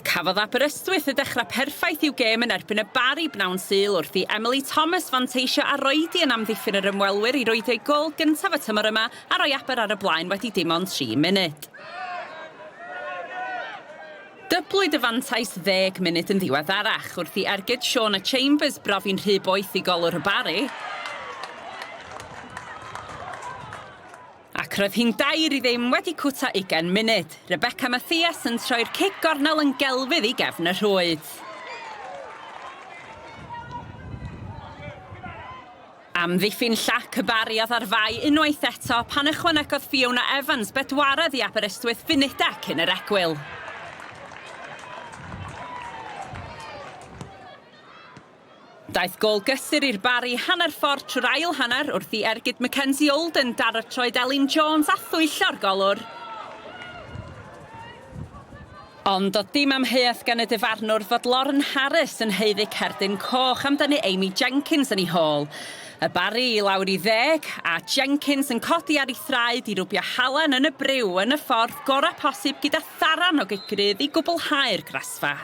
Cafodd Aberystwyth y dechrau perffaith i'w gêm yn erbyn y Barri bnawn Sul wrth i Emily Thomas fanteisio arroedi yn amddiffyn yr ymwelwyr i roed ei gol gyntaf y tymor yma a roi Aber ar y blaen wedi dim ond 3 munud. Dyblwyd y fantais 10 munud yn ddiweddarach wrth i ergyd Siona Chambers brofi'n rhy boeth i golwr y Barri. Ac roedd hi'n dair i ddim wedi cwta 20 munud. Rebecca Mathias yn troi'r cic gornel yn gelfydd i gefn y rhwyd. Amddiffyn llac y Barri oedd ar fai unwaith eto pan ychwanegodd Fiona Evans bedwaredd i Aberystwyth funudau cyn yr egwyl. Daeth gol gysur i'r Barri hanner ffordd trwy'r ail hanner wrth i ergyd Mackenzie Olden darotroed Elin Jones a thwyllo'r golwr. Ond oedd dim amheuaeth gan y dyfarnwr fod Lauren Harris yn heiddi cerdyn coch amdani Amy Jenkins yn ei hôl. Y Barri i lawr i 10 a Jenkins yn codi ar ei thraed i rwbio halen yn y briw yn y ffordd gorau posib gyda tharan o gigrydd i gwblhau'r grasfa.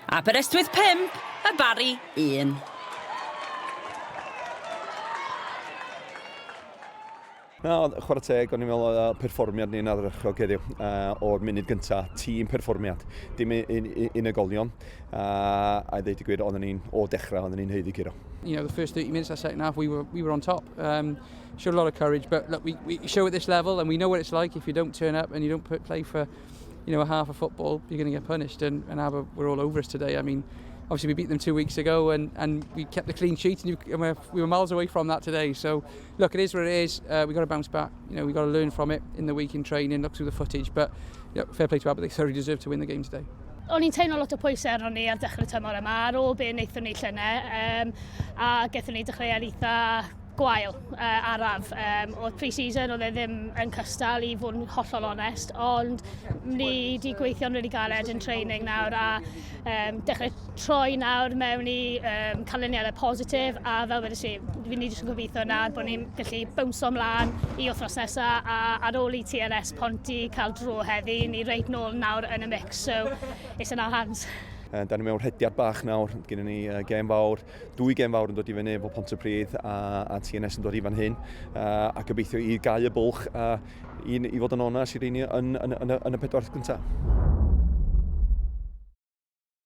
Aberystwyth 5, y Barri 1. Chwarae teg, o'n i'n meddwl perfformiad ni'n adrychog heddiw o'r munud gyntaf, tîm perfformiad, dim unigolion. A ddeud y gwir, oedden ni'n o dechrau, oedden ni'n heiddi giro. You know, the first 30 minutes of that second half, we were on top. Showed a lot of courage, but look, we show at this level, and we know what it's like if you don't turn up and you don't play for, you know, a half of football, you're going to get punished. And Aber were all over us today. I mean, obviously we beat them 2 weeks ago, and we kept the clean sheet, and we were miles away from that today. So look, it is what it is. We got to bounce back. You know, we got to learn from it in the week in training, look through the footage. But you know, fair play to Aber, they thoroughly deserve to win the game today. O'n i'n teimlo lot o pwysau arno ni ar dechrau'r tymor yma, ar ôl be wnaethon ni llynau, a gaethon ni dechrau eitha gwael araf. Oedd pre-season, oedd e ddim yn cystal i fod yn hollol onest, ond ni wedi gweithio'n really galed yn training nawr a dechrau troi nawr mewn i canlyniadau positif a fel wedys i, fi'n ni jyst yn gobeithio nawr bod ni'n gallu bwmso ymlaen i wythnos nesaf a ar ôl i TNS Ponty cael dro heddi, ni reit nôl nawr yn y mix, so it's in our hands. Da ni mewn rhediad bach nawr, gyda ni gêm fawr, 2 gêm fawr yn dod i fyny efo Pontypridd a TNS yn dod i fan hyn, a gobeithio i gau y bwlch i fod yn onas i'r un yn y pedwar gyntaf.